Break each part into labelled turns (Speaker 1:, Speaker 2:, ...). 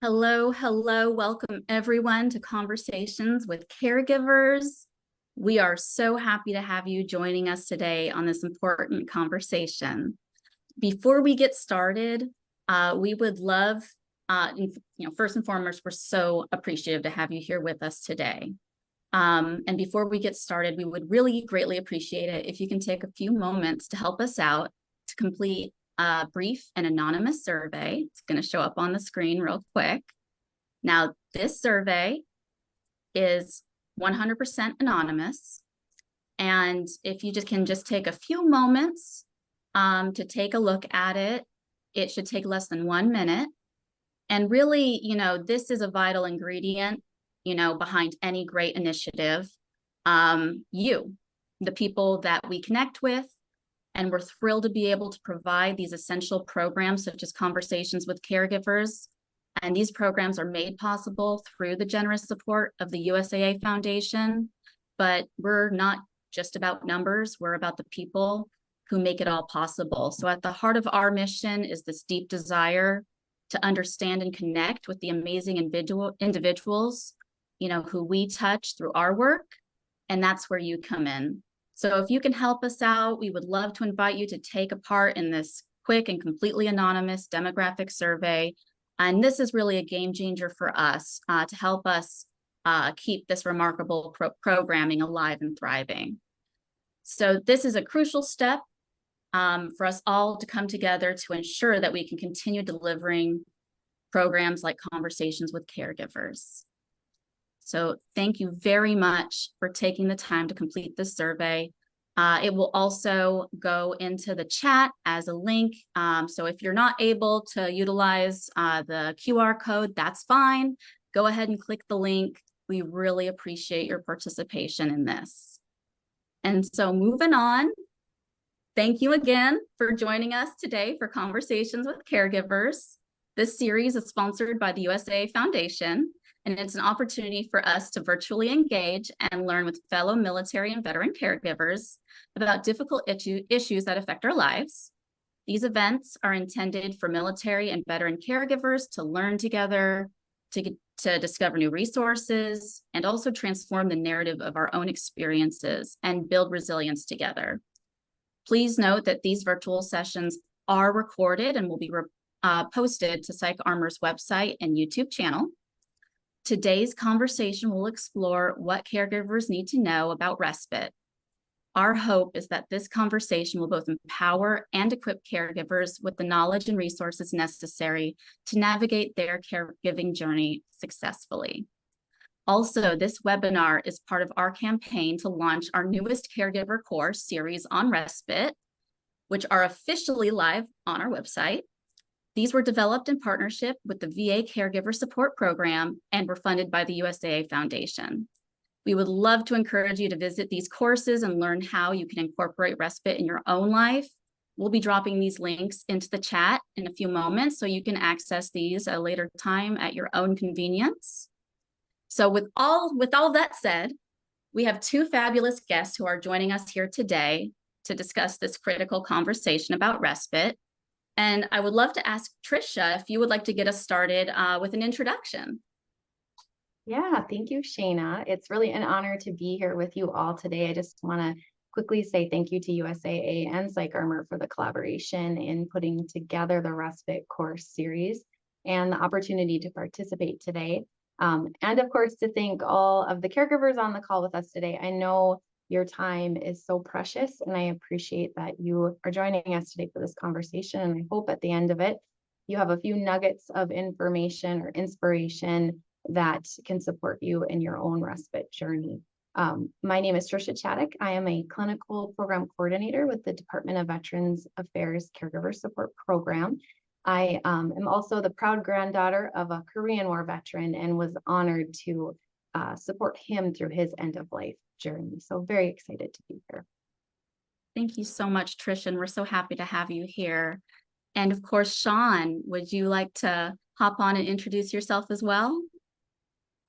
Speaker 1: Hello, hello. Welcome everyone to Conversations with Caregivers. We are so happy to have you joining us today on this important conversation. Before we get started, we would love, first and foremost, we're so appreciative to have you here with us today. And before we get started, we would really greatly appreciate it if you can take a few moments to help us out to complete a brief and anonymous survey. It's going to show up on the screen real quick. Now, this survey is 100% anonymous. And if you can take a few moments to take a look at it, it should take less than 1 minute. And really, this is a vital ingredient, behind any great initiative. You, the people that we connect with, and we're thrilled to be able to provide these essential programs such as Conversations with Caregivers. And these programs are made possible through the generous support of the USAA Foundation. But we're not just about numbers, we're about the people who make it all possible. So at the heart of our mission is this deep desire to understand and connect with the amazing individuals, who we touch through our work. And that's where you come in. So if you can help us out, we would love to invite you to take a part in this quick and completely anonymous demographic survey. And this is really a game changer for us to help us keep this remarkable programming alive and thriving. So this is a crucial step for us all to come together to ensure that we can continue delivering programs like Conversations with Caregivers. So thank you very much for taking the time to complete this survey. It will also go into the chat as a link. So if you're not able to utilize the QR code, that's fine. Go ahead and click the link. We really appreciate your participation in this. And so moving on, thank you again for joining us today for Conversations with Caregivers. This series is sponsored by the USAA Foundation, and it's an opportunity for us to virtually engage and learn with fellow military and veteran caregivers about difficult issues that affect our lives. These events are intended for military and veteran caregivers to learn together, to discover new resources, and also transform the narrative of our own experiences and build resilience together. Please note that these virtual sessions are recorded and will be posted to PsychArmor's website and YouTube channel. Today's conversation will explore what caregivers need to know about respite. Our hope is that this conversation will both empower and equip caregivers with the knowledge and resources necessary to navigate their caregiving journey successfully. Also, this webinar is part of our campaign to launch our newest caregiver course series on respite, which are officially live on our website. These were developed in partnership with the VA Caregiver Support Program and were funded by the USAA Foundation. We would love to encourage you to visit these courses and learn how you can incorporate respite in your own life. We'll be dropping these links into the chat in a few moments so you can access these at a later time at your own convenience. So with all that said, we have two fabulous guests who are joining us here today to discuss this critical conversation about respite. And I would love to ask Trisha if you would like to get us started with an introduction.
Speaker 2: Yeah, thank you, Shaina. It's really an honor to be here with you all today. I just want to quickly say thank you to USAA and PsychArmor for the collaboration in putting together the Respite course series and the opportunity to participate today. And of course, to thank all of the caregivers on the call with us today. I know your time is so precious, and I appreciate that you are joining us today for this conversation. And I hope at the end of it, you have a few nuggets of information or inspiration that can support you in your own respite journey. My name is Trisha Chadduck. I am a clinical program coordinator with the Department of Veterans Affairs Caregiver Support Program. I am also the proud granddaughter of a Korean War veteran and was honored to support him through his end-of-life journey. So very excited to be here.
Speaker 1: Thank you so much, Trisha, and we're so happy to have you here. And of course, Shawn, would you like to hop on and introduce yourself as well?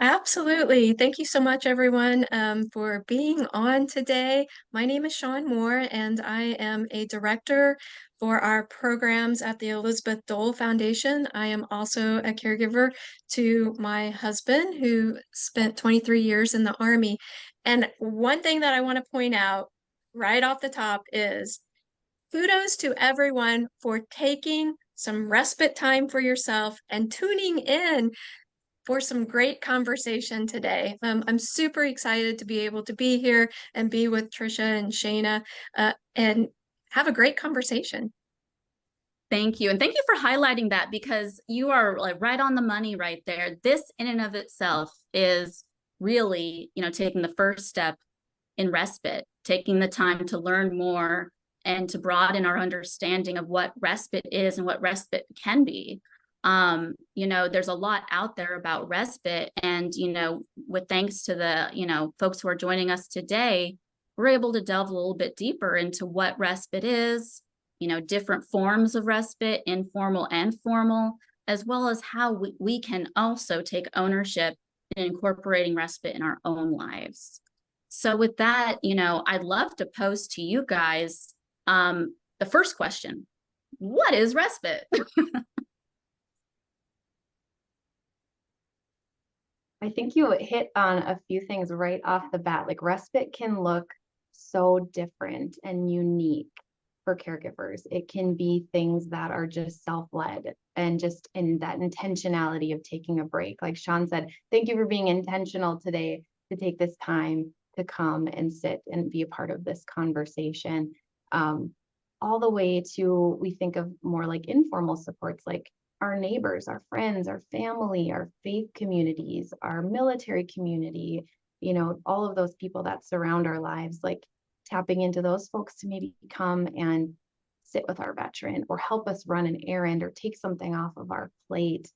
Speaker 3: Absolutely. Thank you so much, everyone, for being on today. My name is Shawn Moore, and I am a director for our programs at the Elizabeth Dole Foundation. I am also a caregiver to my husband, who spent 23 years in the Army. And one thing that I want to point out right off the top is kudos to everyone for taking some respite time for yourself and tuning in for some great conversation today. I'm super excited to be able to be here and be with Trisha and Shaina and have a great conversation.
Speaker 1: Thank you. And thank you for highlighting that, because you are like right on the money right there. This in and of itself is really, taking the first step in respite, taking the time to learn more and to broaden our understanding of what respite is and what respite can be. There's a lot out there about respite, and, with thanks to the, folks who are joining us today, we're able to delve a little bit deeper into what respite is, different forms of respite, informal and formal, as well as how we can also take ownership in incorporating respite in our own lives. So with that, I'd love to pose to you guys the first question: what is respite?
Speaker 2: I think you hit on a few things right off the bat. Like respite can look so different and unique for caregivers. It can be things that are just self-led and just in that intentionality of taking a break. Like Shawn said, thank you for being intentional today to take this time to come and sit and be a part of this conversation. All the way to, we think of more like informal supports, like our neighbors, our friends, our family, our faith communities, our military community, all of those people that surround our lives, like tapping into those folks to maybe come and sit with our veteran or help us run an errand or take something off of our plate,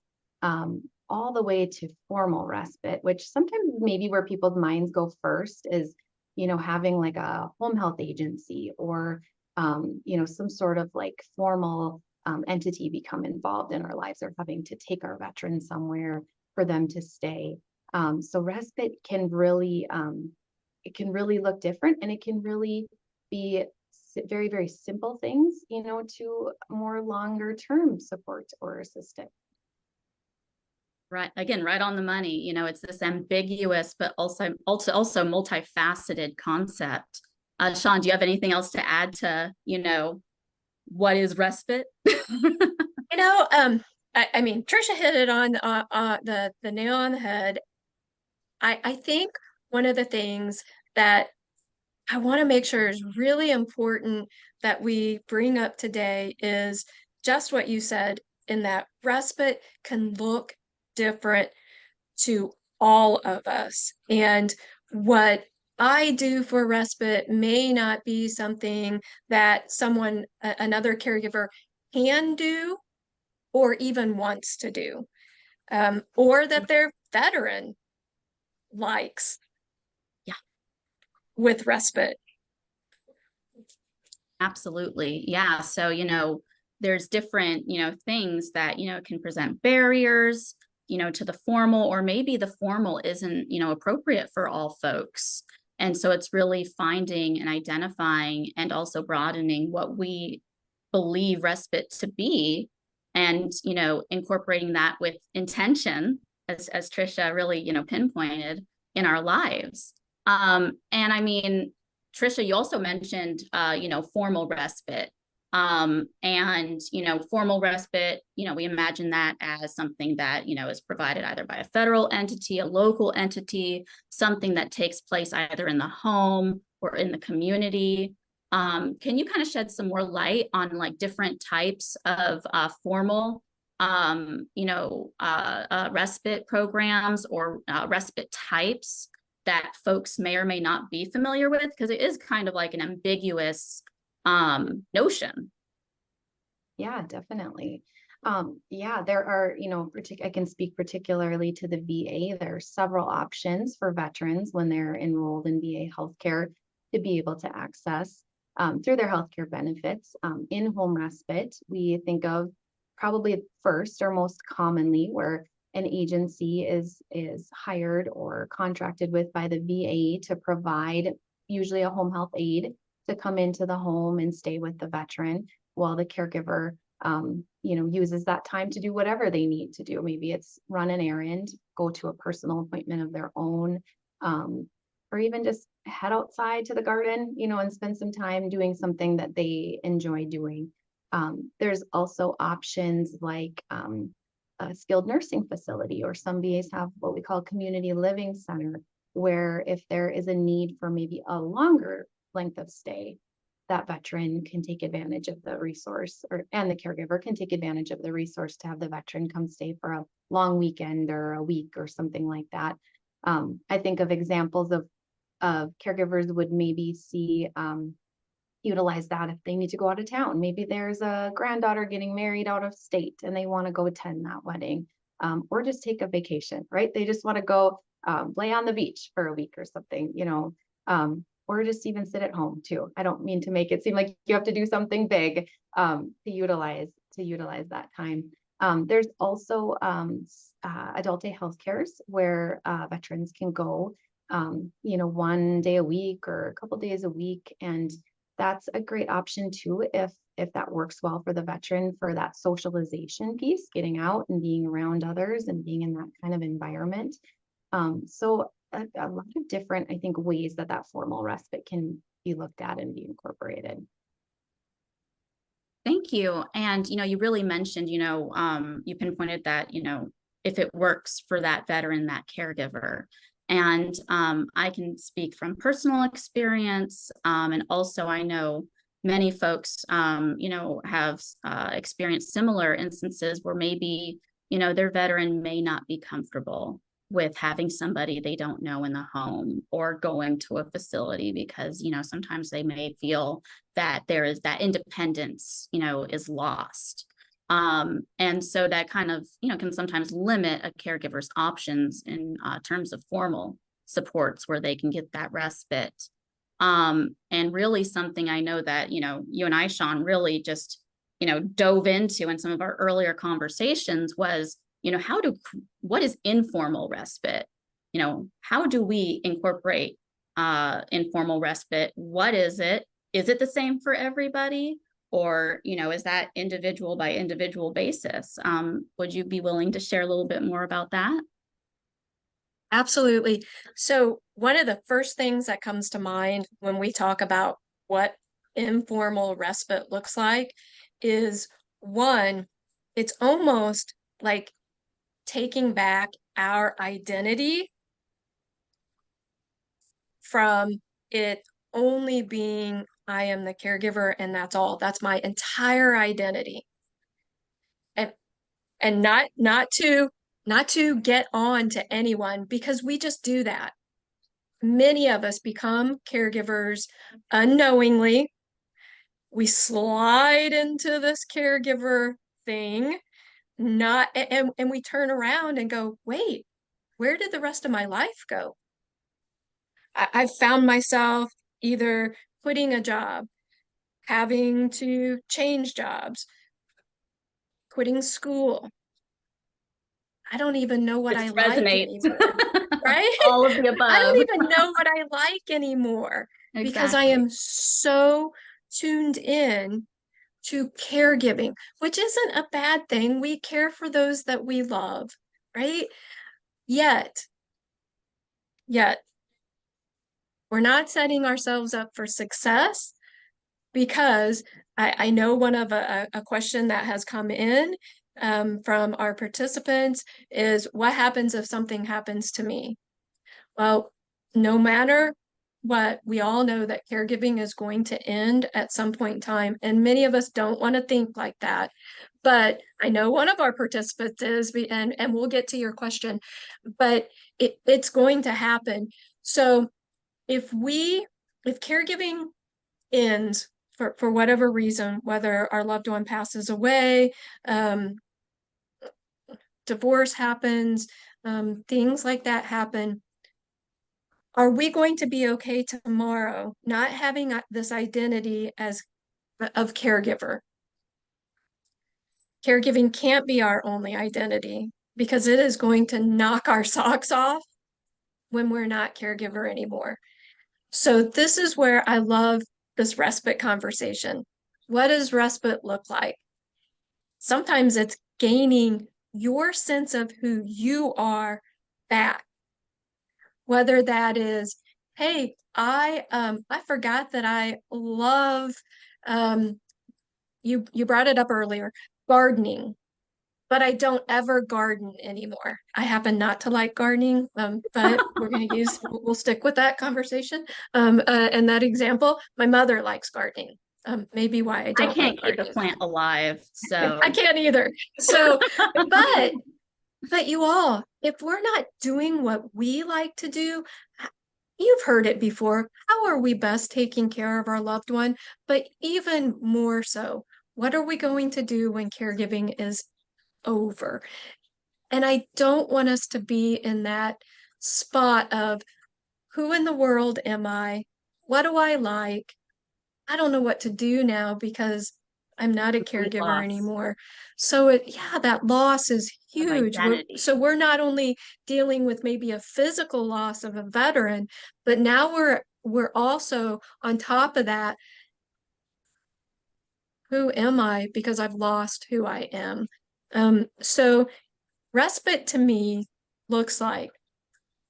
Speaker 2: all the way to formal respite, which sometimes maybe where people's minds go first is, having like a home health agency or, some sort of like formal entity become involved in our lives, or having to take our veterans somewhere for them to stay. So respite can really, it can really look different, and it can really be very, very simple things, to more longer term support or assistance.
Speaker 1: Right. Again, right on the money. It's this ambiguous, but also multifaceted concept. Shawn, do you have anything else to add to, what is respite?
Speaker 3: I mean, Trisha hit it on the nail on the head. I think one of the things that I want to make sure is really important that we bring up today is just what you said, in that respite can look different to all of us. And what I do for respite may not be something that another caregiver can do or even wants to do, or that their veteran likes.
Speaker 1: Yeah.
Speaker 3: With respite.
Speaker 1: Absolutely. Yeah. So, there's different, things that, can present barriers, to the formal, or maybe the formal isn't, appropriate for all folks. And so it's really finding and identifying and also broadening what we believe respite to be, and, incorporating that with intention, as Trisha really, pinpointed in our lives. And I mean, Trisha, you also mentioned, formal respite. And, formal respite, we imagine that as something that, is provided either by a federal entity, a local entity, something that takes place either in the home or in the community. Can you kind of shed some more light on like different types of formal, respite programs or respite types that folks may or may not be familiar with? Because it is kind of like an ambiguous notion.
Speaker 2: Yeah, definitely. Yeah, there are, I can speak particularly to the VA. There are several options for veterans when they're enrolled in VA healthcare to be able to access through their healthcare benefits. In home respite, we think of probably first or most commonly where an agency is hired or contracted with by the VA to provide usually a home health aide to come into the home and stay with the veteran while the caregiver uses that time to do whatever they need to do. Maybe it's run an errand, go to a personal appointment of their own, or even just head outside to the garden, and spend some time doing something that they enjoy doing. There's also options like a skilled nursing facility, or some VAs have what we call community living center, where if there is a need for maybe a longer length of stay, that veteran can take advantage of the resource, and the caregiver can take advantage of the resource to have the veteran come stay for a long weekend or a week or something like that. I think of examples of caregivers would maybe utilize that if they need to go out of town. Maybe there's a granddaughter getting married out of state and they want to go attend that wedding, or just take a vacation, right? They just want to go lay on the beach for a week or something, or just even sit at home too. I don't mean to make it seem like you have to do something big to utilize that time. There's also adult day health cares where veterans can go, 1 day a week or a couple days a week. And that's a great option too, if that works well for the veteran, for that socialization piece, getting out and being around others and being in that kind of environment. So a lot of different, I think, ways that formal respite can be looked at and be incorporated.
Speaker 1: Thank you. And, you really mentioned, you pinpointed that, if it works for that veteran, that caregiver. And I can speak from personal experience. And also I know many folks, have experienced similar instances where maybe, their veteran may not be comfortable with having somebody they don't know in the home, or going to a facility because, sometimes they may feel that there is that independence, is lost. And so that kind of, can sometimes limit a caregiver's options in terms of formal supports where they can get that respite. And really something I know that, you and I, Shawn, really just, dove into in some of our earlier conversations was, what is informal respite? How do we incorporate informal respite? What is it? Is it the same for everybody? Or, is that individual by individual basis? Would you be willing to share a little bit more about that?
Speaker 3: Absolutely. So one of the first things that comes to mind when we talk about what informal respite looks like is, one, it's almost like taking back our identity from it only being, I am the caregiver and that's all. That's my entire identity. And not to get on to anyone, because we just do that. Many of us become caregivers unknowingly. We slide into this caregiver thing, and we turn around and go, wait, where did the rest of my life go? I've found myself either quitting a job, having to change jobs, quitting school. I don't even know what I like anymore, right?
Speaker 1: All of the above.
Speaker 3: I don't even know what I like anymore. Exactly. Because I am so tuned in to caregiving, which isn't a bad thing. We care for those that we love, right? Yet, we're not setting ourselves up for success, because I know one of a question that has come in from our participants is, what happens if something happens to me? Well, no matter what, we all know that caregiving is going to end at some point in time, and many of us don't want to think like that. But I know one of our participants is, and we'll get to your question, but it's going to happen. So if caregiving ends for whatever reason, whether our loved one passes away, divorce happens, things like that happen, are we going to be okay tomorrow not having this identity of caregiver? Caregiving can't be our only identity. because it is going to knock our socks off when we're not caregiver anymore. So this is where I love this respite conversation. What does respite look like? Sometimes it's gaining your sense of who you are back. Whether that is, hey, I forgot that I love you brought it up earlier, gardening, but I don't ever garden anymore. I happen not to like gardening, but we'll stick with that conversation. And that example, my mother likes gardening. Maybe why I
Speaker 1: I
Speaker 3: don't
Speaker 1: can't
Speaker 3: like
Speaker 1: keep a
Speaker 3: gardening.
Speaker 1: plant alive, so
Speaker 3: I can't either. So, but you all, if we're not doing what we like to do, you've heard it before. How are we best taking care of our loved one? But even more so, what are we going to do when caregiving is over? And I don't want us to be in that spot of who in the world am I? What do I like? I don't know what to do now because I'm not a
Speaker 1: complete
Speaker 3: caregiver
Speaker 1: loss
Speaker 3: anymore. So yeah, that loss is
Speaker 1: of
Speaker 3: huge.
Speaker 1: identity.
Speaker 3: So we're not only dealing with maybe a physical loss of a veteran, but now we're also on top of that, who am I? Because I've lost who I am. So respite to me looks like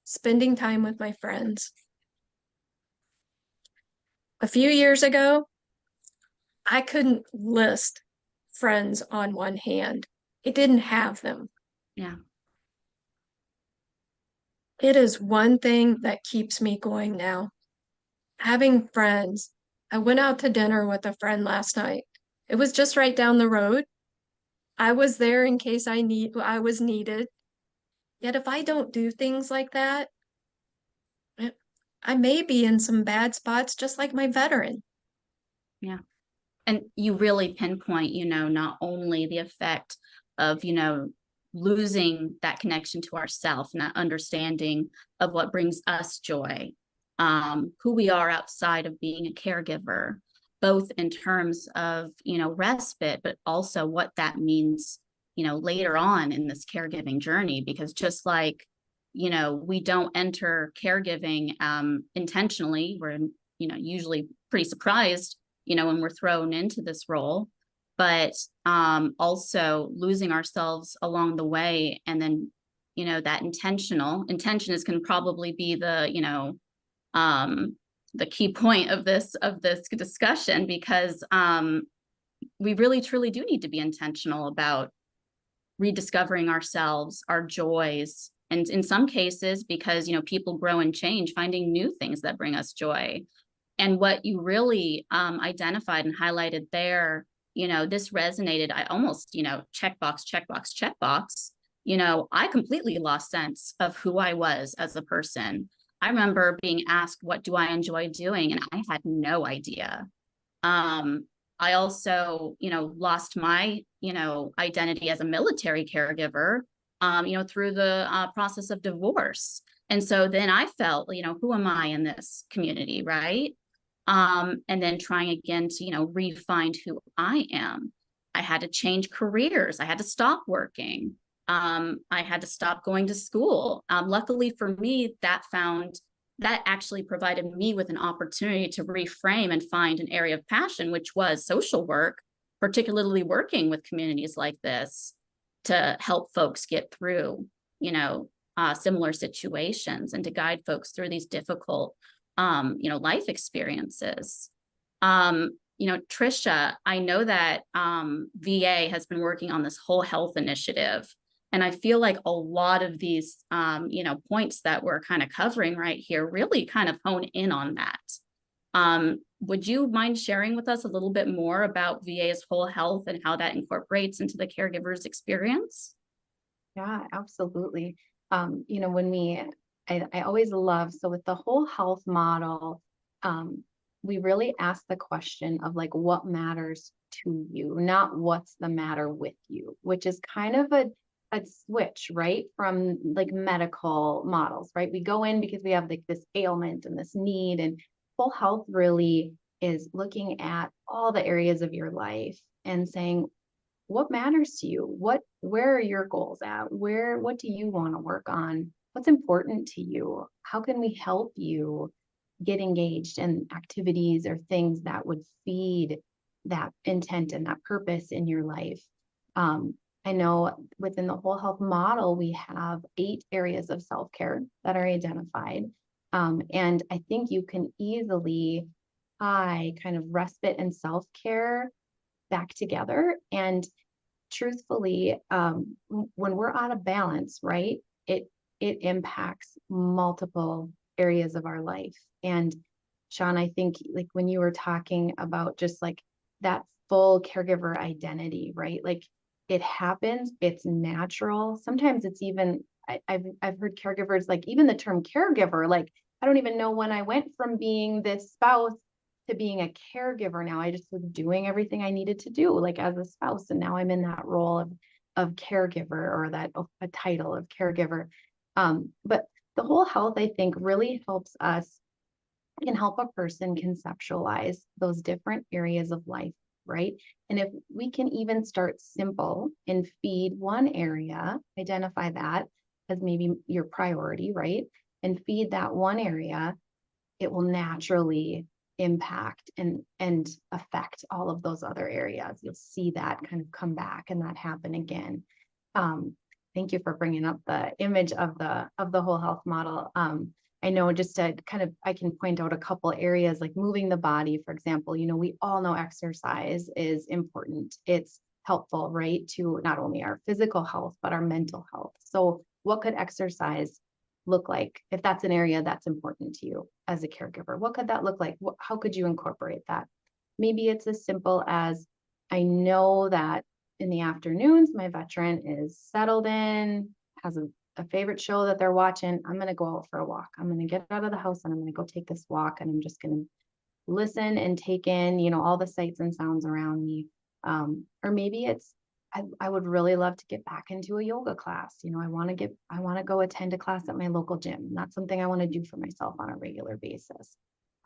Speaker 3: spending time with my friends. A few years ago, I couldn't list friends on one hand. I didn't have them.
Speaker 1: Yeah.
Speaker 3: It is one thing that keeps me going now. Having friends. I went out to dinner with a friend last night. It was just right down the road. I was there in case I was needed. Yet if I don't do things like that, I may be in some bad spots just like my veteran.
Speaker 1: Yeah. And you really pinpoint, not only the effect of, losing that connection to ourself and that understanding of what brings us joy, who we are outside of being a caregiver, both in terms of, respite, but also what that means, later on in this caregiving journey. Because just like, we don't enter caregiving intentionally, we're, usually pretty surprised when we're thrown into this role, but also losing ourselves along the way. And then, that intention is can probably be the key point of this discussion, because we really truly do need to be intentional about rediscovering ourselves, our joys, and in some cases, because people grow and change, finding new things that bring us joy. And what you really identified and highlighted there, this resonated. I almost, checkbox, checkbox, checkbox. I completely lost sense of who I was as a person. I remember being asked, what do I enjoy doing? And I had no idea. I also, lost my, identity as a military caregiver, through the process of divorce. And so then I felt, who am I in this community, right? And then trying again to, refine who I am. I had to change careers. I had to stop working. I had to stop going to school. Luckily for me, that actually provided me with an opportunity to reframe and find an area of passion, which was social work, particularly working with communities like this to help folks get through, similar situations and to guide folks through these difficult life experiences. Trisha, I know that VA has been working on this whole health initiative. And I feel like a lot of these, points that we're kind of covering right here really kind of hone in on that. Would you mind sharing with us a little bit more about VA's whole health and how that incorporates into the caregiver's experience?
Speaker 2: Yeah, absolutely. I always love, so with the whole health model, we really ask the question of like, what matters to you, not what's the matter with you, which is kind of a switch, right? From like medical models, right? We go in because we have like this ailment and this need, and whole health really is looking at all the areas of your life and saying, what matters to you? Where are your goals at? What do you want to work on? What's important to you? How can we help you get engaged in activities or things that would feed that intent and that purpose in your life? I know within the whole health model, we have 8 areas of self-care that are identified. And I think you can easily tie kind of respite and self-care back together. And truthfully, when we're out of balance, right, it impacts multiple areas of our life. And Shawn, I think like when you were talking about just like that full caregiver identity, right? Like it happens, it's natural. Sometimes it's even, I've heard caregivers, like even the term caregiver, like I don't even know when I went from being this spouse to being a caregiver. Now I just was doing everything I needed to do, like as a spouse. And now I'm in that role of caregiver, or that a title of caregiver. But the whole health, I think, really helps us, can help a person conceptualize those different areas of life, right? And if we can even start simple and feed one area, identify that as maybe your priority, right? And feed that one area, it will naturally impact and affect all of those other areas. You'll see that kind of come back and that happen again. Thank you for bringing up the image of the whole health model. I know, just to kind of, I can point out a couple areas like moving the body, for example. You know, we all know exercise is important. It's helpful, right, to not only our physical health, but our mental health. So what could exercise look like if that's an area that's important to you as a caregiver? What could that look like? How could you incorporate that? Maybe it's as simple as, I know that in the afternoons, my veteran is settled in, has a favorite show that they're watching. I'm going to go out for a walk. I'm going to get out of the house and I'm going to go take this walk, and I'm just going to listen and take in, you know, all the sights and sounds around me. Or maybe it's, I would really love to get back into a yoga class. You know, I want to go attend a class at my local gym. That's something I want to do for myself on a regular basis.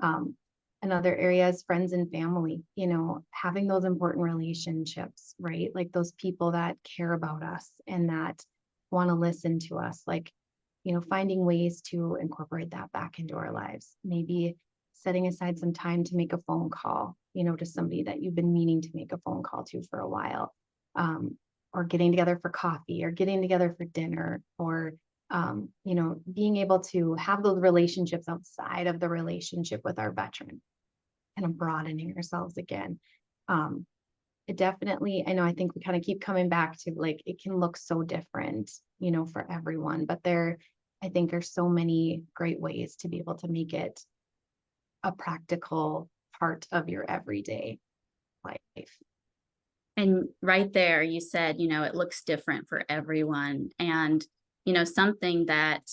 Speaker 2: And other areas, friends and family, you know, having those important relationships, right? Like those people that care about us and that want to listen to us, like, you know, finding ways to incorporate that back into our lives. Maybe setting aside some time to make a phone call, you know, to somebody that you've been meaning to make a phone call to for a while, or getting together for coffee, or getting together for dinner, or, you know, being able to have those relationships outside of the relationship with our veteran, kind of broadening ourselves again. It definitely, I know, I think we kind of keep coming back to like, it can look so different, you know, for everyone, but there, I think, are so many great ways to be able to make it a practical part of your everyday life.
Speaker 1: And right there, you said, you know, it looks different for everyone. And, you know, something that,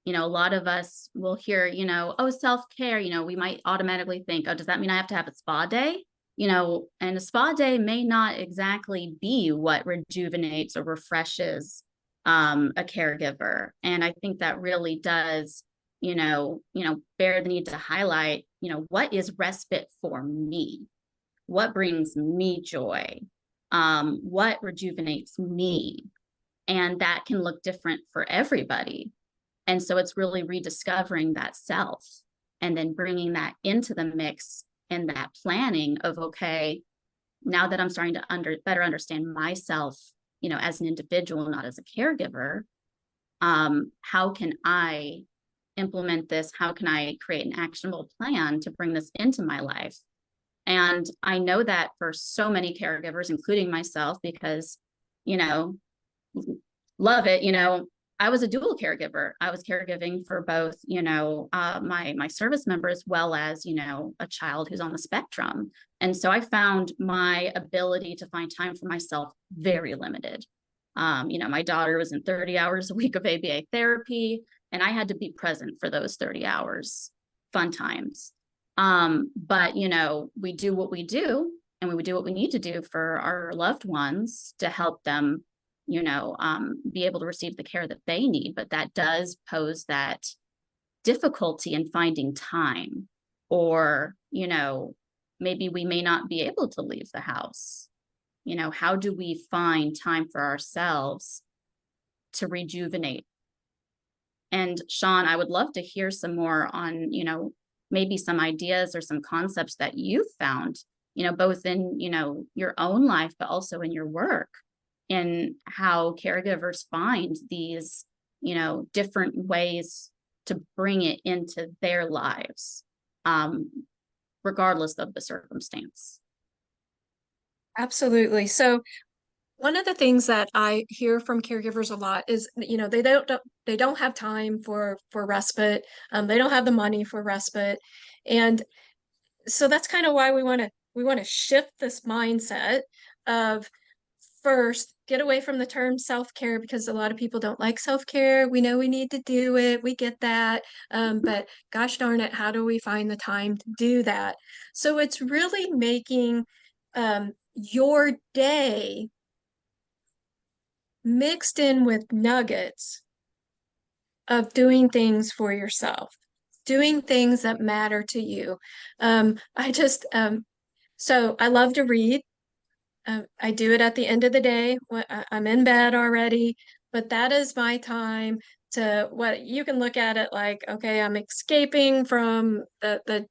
Speaker 1: you know, a lot of us will hear, you know, oh, self-care, you know, we might automatically think, oh, does that mean I have to have a spa day? You know, and a spa day may not exactly be what rejuvenates or refreshes a caregiver. And I think that really does, you know, bear the need to highlight, you know, what is respite for me? What brings me joy? What rejuvenates me? And that can look different for everybody. And so it's really rediscovering that self and then bringing that into the mix and that planning of, okay, now that I'm starting to better understand myself, you know, as an individual, not as a caregiver, how can I implement this? How can I create an actionable plan to bring this into my life? And I know that for so many caregivers, including myself, because, you know, love it, you know, I was a dual caregiver. I was caregiving for both, you know, my service member, as well as, you know, a child who's on the spectrum. And so I found my ability to find time for myself very limited. You know, my daughter was in 30 hours a week of ABA therapy, and I had to be present for those 30 hours, fun times. But, you know, we do what we do, and we do what we need to do for our loved ones to help them, you know, be able to receive the care that they need. But that does pose that difficulty in finding time, or, you know, maybe we may not be able to leave the house. how do we find time for ourselves to rejuvenate? And Shawn, I would love to hear some more on, maybe some ideas or some concepts that you've found, both in, your own life, but also in your work, and how caregivers find these, different ways to bring it into their lives, regardless of the circumstance.
Speaker 3: Absolutely. So one of the things that I hear from caregivers a lot is, they don't have time for respite. They don't have the money for respite. And so that's kind of why we want to shift this mindset of, first, get away from the term self-care, because a lot of people don't like self-care. We know we need to do it. We get that. But gosh darn it, how do we find the time to do that? So it's really making your day mixed in with nuggets of doing things for yourself, doing things that matter to you. So I love to read. I do it at the end of the day when I'm in bed already, but that is my time to, what you can look at it like, okay, I'm escaping from the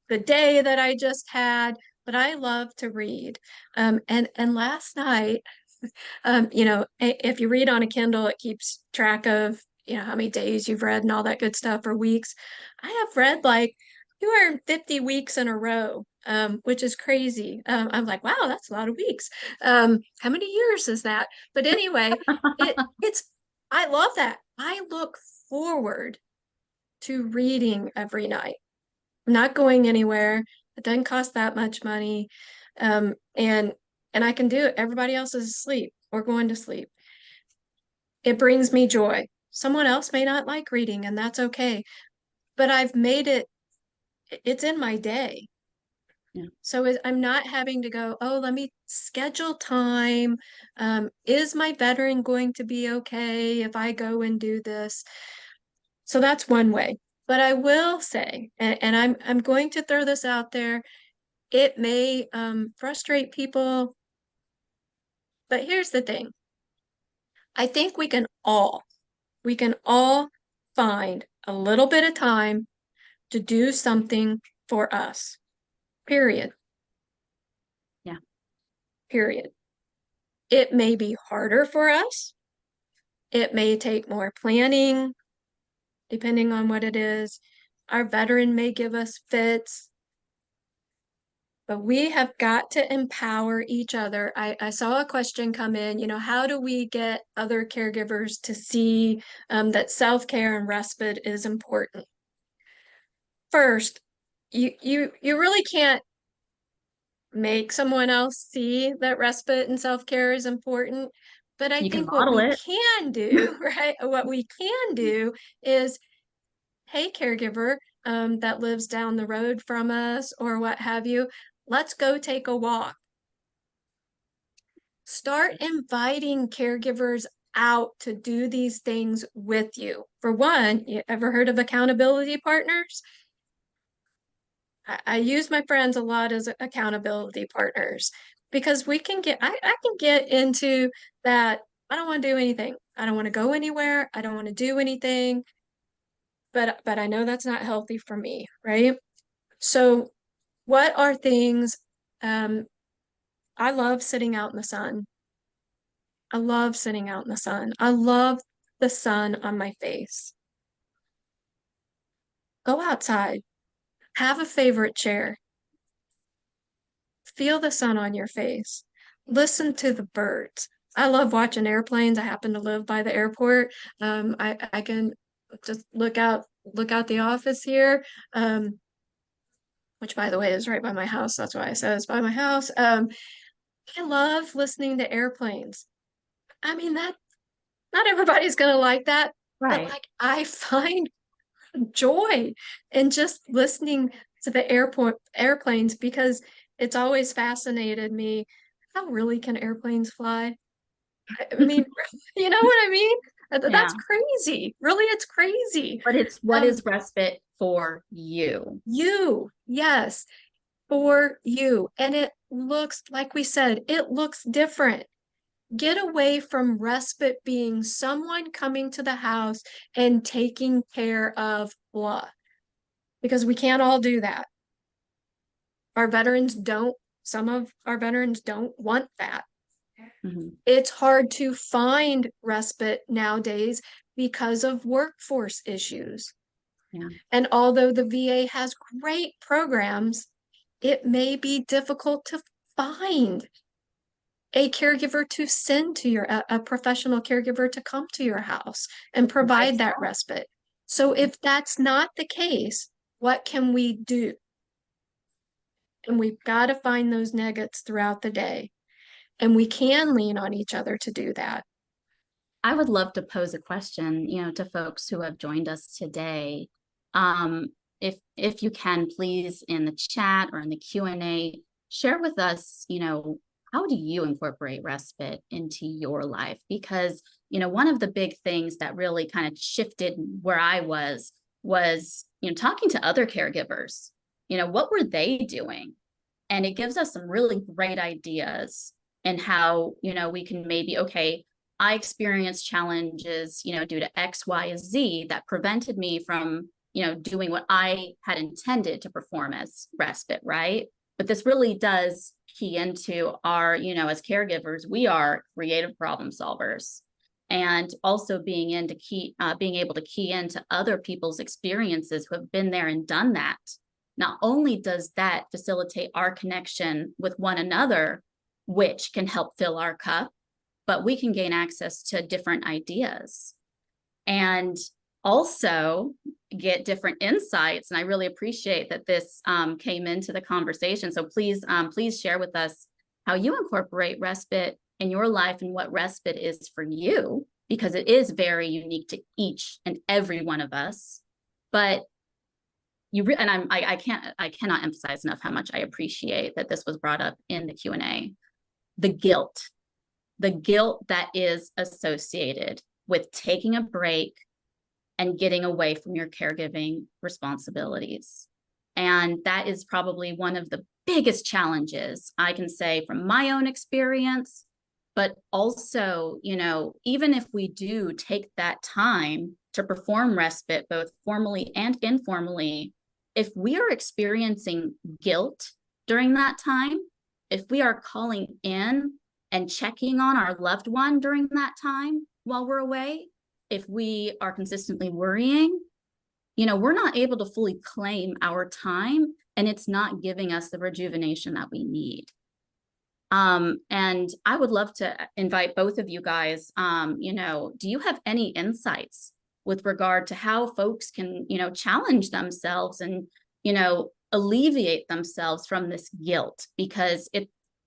Speaker 3: day that I just had, but I love to read. And last night, if you read on a Kindle, it keeps track of, how many days you've read and all that good stuff, or weeks. I have read like 250 weeks in a row, which is crazy. I'm like, wow, that's a lot of weeks. How many years is that? But anyway, I love that. I look forward to reading every night. I'm not going anywhere. It doesn't cost that much money. And I can do it. Everybody else is asleep or going to sleep. It brings me joy. Someone else may not like reading, and that's okay. But I've made it's in my day.
Speaker 1: Yeah.
Speaker 3: So I'm not having to go, oh, let me schedule time. Is my veteran going to be okay if I go and do this? So that's one way. But I will say, and I'm going to throw this out there, it may frustrate people, but here's the thing. I think we can all find a little bit of time to do something for us. Period.
Speaker 1: Yeah.
Speaker 3: Period. It may be harder for us. It may take more planning, depending on what it is. Our veteran may give us fits. But we have got to empower each other. I saw a question come in, how do we get other caregivers to see that self-care and respite is important? First, you really can't make someone else see that respite and self-care is important. But I
Speaker 1: You can
Speaker 3: think what
Speaker 1: model
Speaker 3: we
Speaker 1: it.
Speaker 3: can do, right? What we can do is, hey, caregiver, that lives down the road from us or what have you, let's go take a walk. Start inviting caregivers out to do these things with you. For one, you ever heard of accountability partners? I use my friends a lot as accountability partners, because I can get into that. I don't want to do anything. I don't want to go anywhere. I don't want to do anything. But I know that's not healthy for me, right? So what are things, I love sitting out in the sun. I love sitting out in the sun. I love the sun on my face. Go outside, have a favorite chair, feel the sun on your face, listen to the birds. I love watching airplanes. I happen to live by the airport. I can just look out the office here, which, by the way, is right by my house. That's why I said it's by my house. I love listening to airplanes. I mean, that not everybody's gonna like that, but
Speaker 1: Right.
Speaker 3: like, I find joy in just listening to the airplanes, because it's always fascinated me. How really can airplanes fly? I mean, you know what I mean?
Speaker 1: Yeah.
Speaker 3: That's crazy. Really, it's crazy.
Speaker 1: But it's what is respite for you?
Speaker 3: Yes. for you. And it looks, like we said, it looks different. Get away from respite being someone coming to the house and taking care of blah, because we can't all do that. Some of our veterans don't want that.
Speaker 1: Mhm.
Speaker 3: It's hard to find respite nowadays because of workforce issues.
Speaker 1: Yeah.
Speaker 3: And although the VA has great programs, it may be difficult to find a caregiver to send to a professional caregiver to come to your house and provide that respite. So if that's not the case, what can we do? And we've got to find those nuggets throughout the day. And we can lean on each other to do that.
Speaker 1: I would love to pose a question, to folks who have joined us today. If you can, please, in the chat or in the Q&A, share with us, how do you incorporate respite into your life? Because, one of the big things that really kind of shifted where I was, talking to other caregivers, what were they doing? And it gives us some really great ideas and how, we can maybe, okay, I experienced challenges, due to X, Y, and Z that prevented me from, doing what I had intended to perform as respite, right? But this really does key into our, as caregivers, we are creative problem solvers. And also being able to key into other people's experiences who have been there and done that. Not only does that facilitate our connection with one another, which can help fill our cup, but we can gain access to different ideas and also get different insights. And I really appreciate that this came into the conversation. So please share with us how you incorporate respite in your life and what respite is for you, because it is very unique to each and every one of us. But I cannot emphasize enough how much I appreciate that this was brought up in the Q&A. The guilt that is associated with taking a break and getting away from your caregiving responsibilities. And that is probably one of the biggest challenges I can say from my own experience, but also, even if we do take that time to perform respite, both formally and informally, if we are experiencing guilt during that time, if we are calling in and checking on our loved one during that time while we're away, if we are consistently worrying, we're not able to fully claim our time, and it's not giving us the rejuvenation that we need. And I would love to invite both of you guys, do you have any insights with regard to how folks can, challenge themselves and, alleviate themselves from this guilt? Because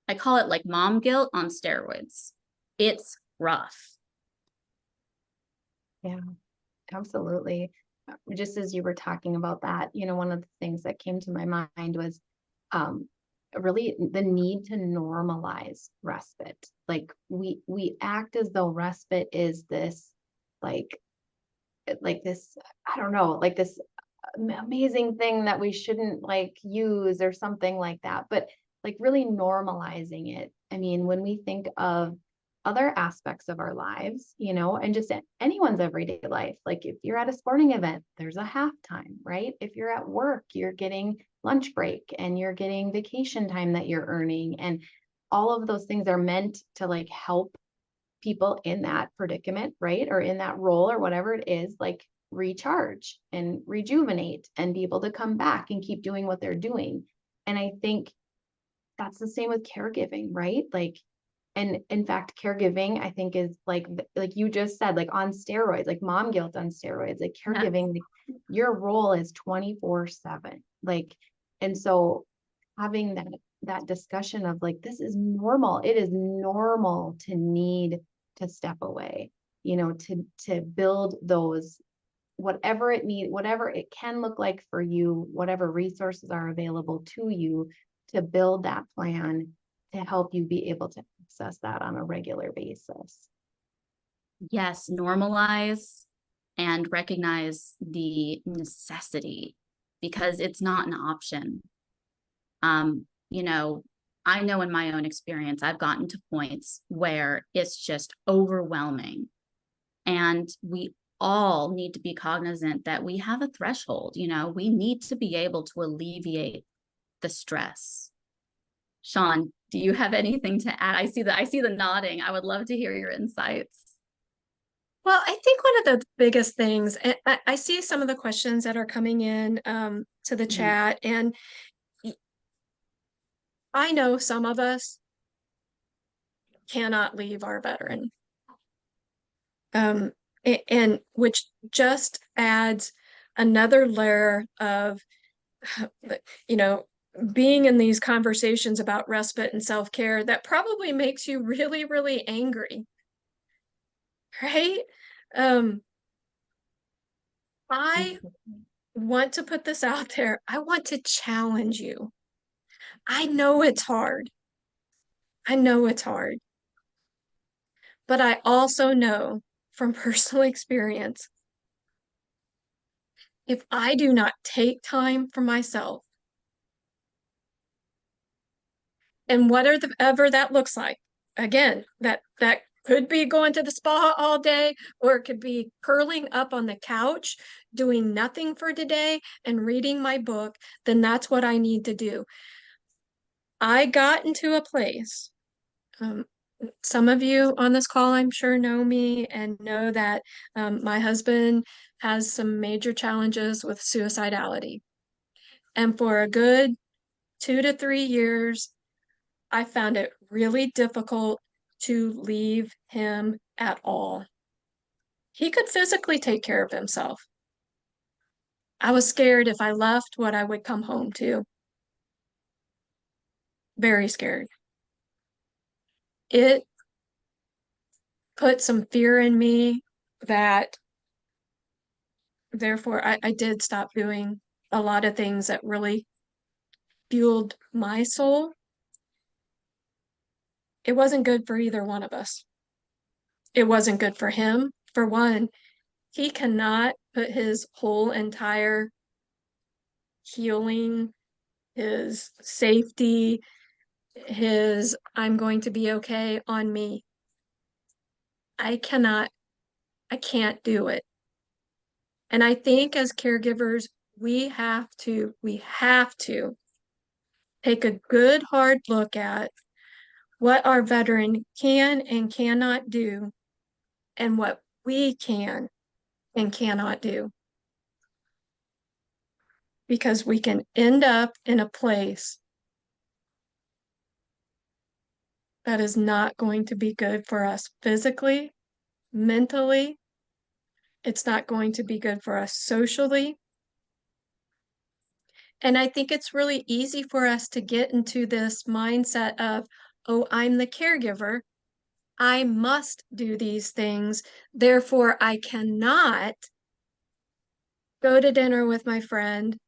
Speaker 1: I call it like mom guilt on steroids. It's rough.
Speaker 2: Yeah, absolutely. Just as you were talking about that, one of the things that came to my mind was really the need to normalize respite. Like we act as though respite is this like this, I don't know, like this amazing thing that we shouldn't use or something like that, but really normalizing it. I mean, when we think of other aspects of our lives, and just anyone's everyday life, like if you're at a sporting event, there's a halftime, right? If you're at work, you're getting lunch break and you're getting vacation time that you're earning. And all of those things are meant to help people in that predicament, right? Or in that role or whatever it is, recharge and rejuvenate and be able to come back and keep doing what they're doing. And I think that's the same with caregiving, right? And in fact, caregiving, I think, is like you just said, on steroids, like mom guilt on steroids, caregiving, your role is 24/7. And so having that discussion of this is normal. It is normal to need to step away, to build those, whatever it can look like for you, whatever resources are available to you, to build that plan to help you be able to access that on a regular basis.
Speaker 1: Yes, normalize and recognize the necessity, because it's not an option. You know, I know in my own experience, I've gotten to points where it's just overwhelming. And we all need to be cognizant that we have a threshold. We need to be able to alleviate the stress. Shawn, do you have anything to add? I see the nodding. I would love to hear your insights.
Speaker 3: Well, I think one of the biggest things, and I see some of the questions that are coming in to the chat, and I know some of us cannot leave our veteran, and which just adds another layer of, being in these conversations about respite and self-care that probably makes you really, really angry, right? I want to put this out there. I want to challenge you. I know it's hard. I know it's hard. But I also know from personal experience, if I do not take time for myself, and whatever that looks like, again, that could be going to the spa all day, or it could be curling up on the couch, doing nothing for today and reading my book, then that's what I need to do. I got into a place, some of you on this call, I'm sure, know me and know that my husband has some major challenges with suicidality. And for a good 2 to 3 years, I found it really difficult to leave him at all. He could physically take care of himself. I was scared if I left what I would come home to. Very scared. It put some fear in me that therefore I did stop doing a lot of things that really fueled my soul. It wasn't good for either one of us. It wasn't good for him. For one, he cannot put his whole entire healing, his safety, his I'm going to be okay on me. I can't do it. And I think as caregivers, we have to take a good hard look at what our veteran can and cannot do and what we can and cannot do. Because we can end up in a place that is not going to be good for us physically, mentally. It's not going to be good for us socially. And I think it's really easy for us to get into this mindset of, oh, I'm the caregiver. I must do these things. Therefore, I cannot go to dinner with my friend,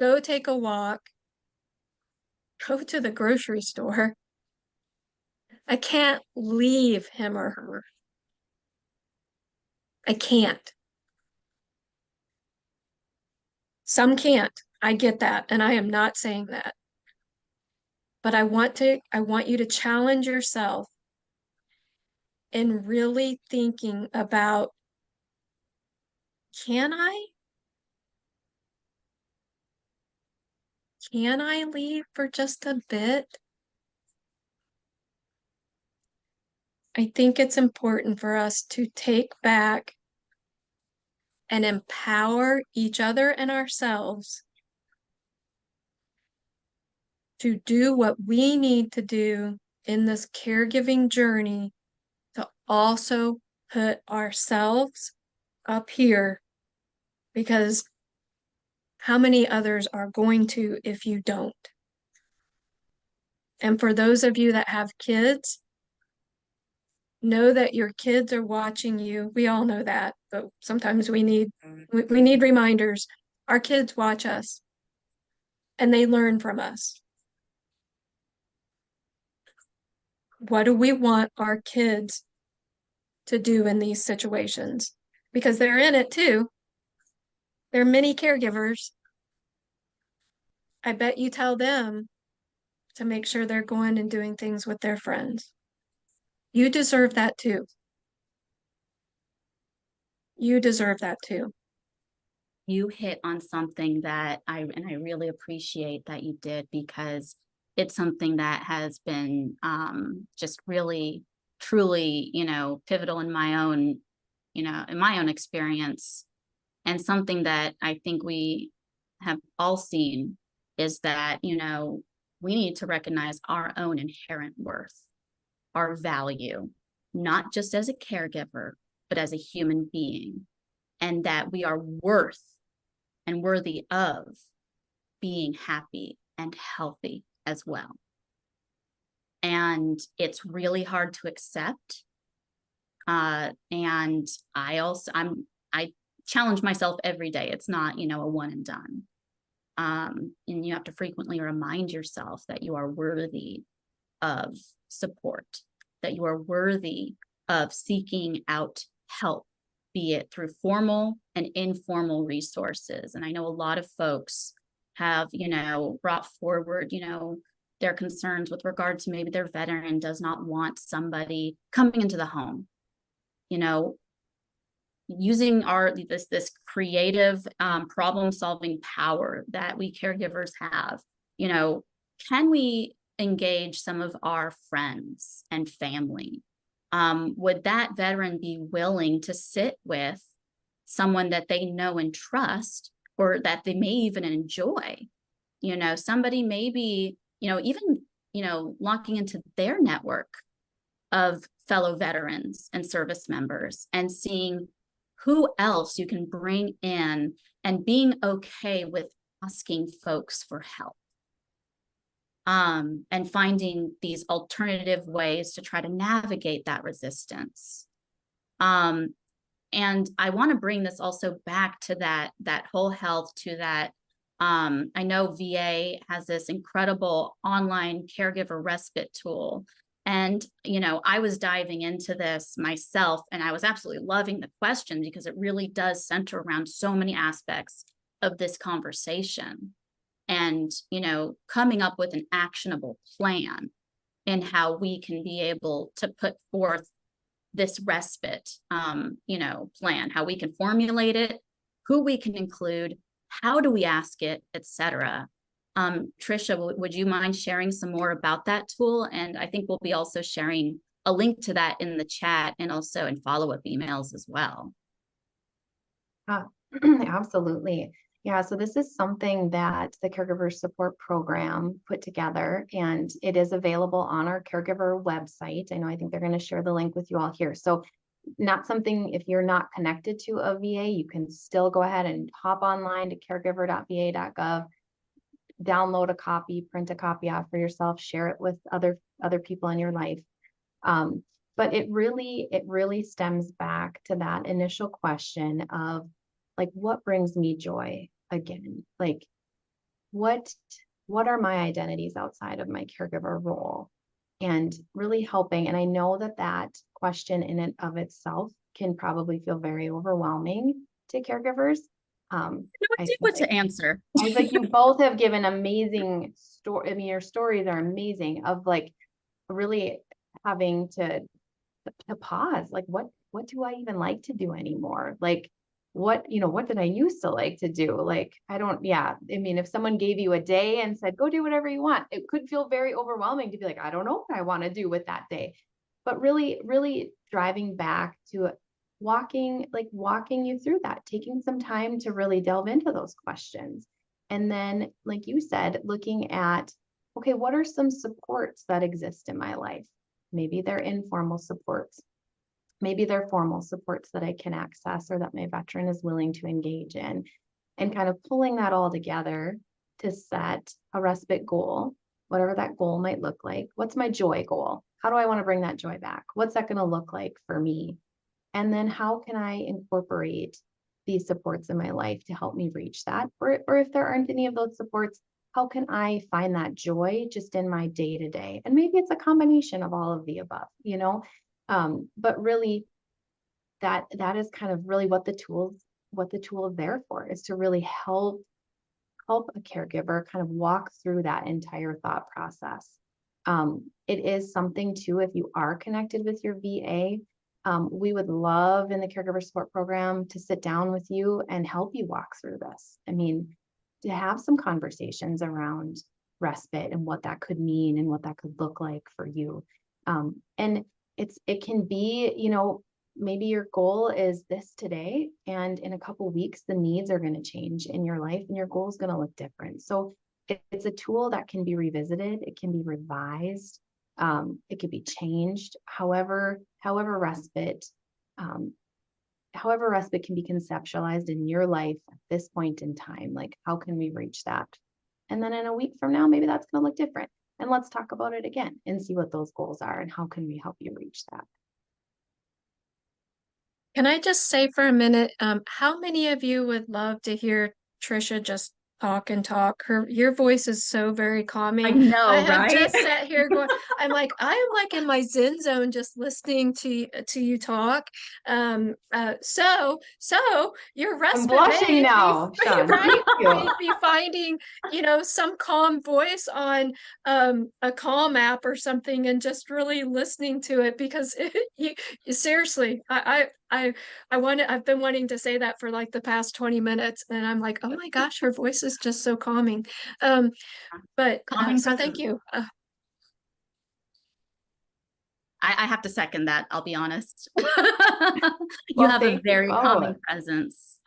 Speaker 3: go take a walk, go to the grocery store. I can't leave him or her. I can't. Some can't. I get that. And I am not saying that. But I want you to challenge yourself in really thinking about, can I? Can I leave for just a bit? I think it's important for us to take back and empower each other and ourselves to do what we need to do in this caregiving journey, to also put ourselves up here, because how many others are going to if you don't? And for those of you that have kids, know that your kids are watching you. We all know that, but sometimes we need reminders. Our kids watch us and they learn from us. What do we want our kids to do in these situations? Because they're in it too. They're mini caregivers. I bet you tell them to make sure they're going and doing things with their friends. You deserve that too. You deserve that too.
Speaker 1: You hit on something that I really appreciate that you did, because it's something that has been just really, truly, pivotal in my own, experience. And something that I think we have all seen is that, we need to recognize our own inherent worth, our value, not just as a caregiver, but as a human being, and that we are worth and worthy of being happy and healthy as well. And it's really hard to accept. And I challenge myself every day. It's not, a one and done. And you have to frequently remind yourself that you are worthy of support, that you are worthy of seeking out help, be it through formal and informal resources. And I know a lot of folks have, brought forward, their concerns with regard to maybe their veteran does not want somebody coming into the home, using this creative problem solving power that we caregivers have. Can we engage some of our friends and family? Would that veteran be willing to sit with someone that they know and trust, or that they may even enjoy? Somebody maybe, even, locking into their network of fellow veterans and service members and seeing who else you can bring in, and being okay with asking folks for help. And finding these alternative ways to try to navigate that resistance. And I want to bring this also back to that whole health, to that. I know VA has this incredible online caregiver respite tool. And, I was diving into this myself, and I was absolutely loving the question, because it really does center around so many aspects of this conversation. And, coming up with an actionable plan in how we can be able to put forth this respite, plan, how we can formulate it, who we can include, how do we ask it, etc. Trisha, would you mind sharing some more about that tool? And I think we'll be also sharing a link to that in the chat, and also in follow-up emails as well.
Speaker 2: Absolutely. Yeah, so this is something that the Caregiver Support Program put together, and it is available on our Caregiver website. I think they're going to share the link with you all here. So not something, if you're not connected to a VA, you can still go ahead and hop online to caregiver.va.gov, download a copy, print a copy out for yourself, share it with other people in your life. But it really stems back to that initial question of, like, what brings me joy again? Like, what are my identities outside of my caregiver role? And really helping. And I know that question in and of itself can probably feel very overwhelming to caregivers.
Speaker 1: I think what to answer.
Speaker 2: I like, you both have given amazing story. I mean, your stories are amazing, of like really having to pause. Like, what do I even like to do anymore? Like, what did I used to like to do? Like, I mean, if someone gave you a day and said, go do whatever you want, it could feel very overwhelming to be like, I don't know what I want to do with that day. But really, really driving back to walking you through that, taking some time to really delve into those questions. And then, like you said, looking at, okay, what are some supports that exist in my life? Maybe they're informal supports. Maybe they're formal supports that I can access, or that my veteran is willing to engage in, and kind of pulling that all together to set a respite goal, whatever that goal might look like. What's my joy goal? How do I want to bring that joy back? What's that going to look like for me? And then how can I incorporate these supports in my life to help me reach that? Or if there aren't any of those supports, how can I find that joy just in my day-to-day? And maybe it's a combination of all of the above, but really that is kind of really what the tool is there for, is to really help help a caregiver kind of walk through that entire thought process. It is something too, if you are connected with your VA, we would love in the caregiver support program to sit down with you and help you walk through this. I mean, to have some conversations around respite and what that could mean and what that could look like for you. And it can be, you know, maybe your goal is this today, and in a couple of weeks, the needs are going to change in your life and your goal is going to look different. So it's a tool that can be revisited. It can be revised. It could be changed. However respite can be conceptualized in your life at this point in time. Like, how can we reach that? And then in a week from now, maybe that's going to look different. And let's talk about it again and see what those goals are and how can we help you reach that.
Speaker 3: Can I just say for a minute, how many of you would love to hear Trisha just talk and talk? Your voice is so very calming.
Speaker 1: I know,
Speaker 3: I have
Speaker 1: right?
Speaker 3: just sat here going, I am like in my Zen zone just listening to you talk. So your respite
Speaker 2: I'm blushing now, Shawn.
Speaker 3: right?
Speaker 2: Thank you.
Speaker 3: May be finding, you know, some calm voice on a Calm app or something and just really listening to it, because seriously, I've been wanting to say that for like the past 20 minutes, and I'm like, oh my gosh, her voice is just so calming.
Speaker 1: Calming
Speaker 3: So thank
Speaker 1: presence.
Speaker 3: you.
Speaker 1: I have to second that, I'll be honest. You
Speaker 2: Well,
Speaker 1: have a
Speaker 2: thank you
Speaker 1: very calming
Speaker 2: both.
Speaker 1: presence.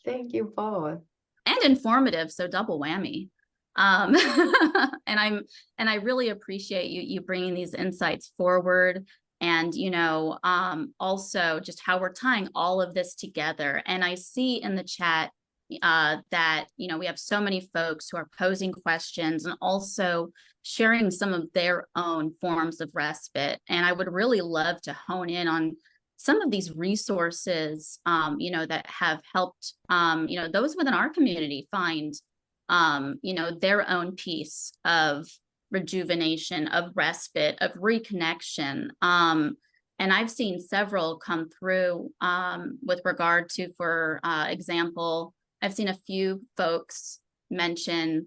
Speaker 2: Thank you both.
Speaker 1: And informative, so double whammy. And I really appreciate you bringing these insights forward, and you know, also just how we're tying all of this together. And I see in the chat that, you know, we have so many folks who are posing questions and also sharing some of their own forms of respite. And I would really love to hone in on some of these resources, you know, that have helped, you know, those within our community find, you know, their own piece of rejuvenation, of respite, of reconnection. And I've seen several come through with regard to, for example, I've seen a few folks mention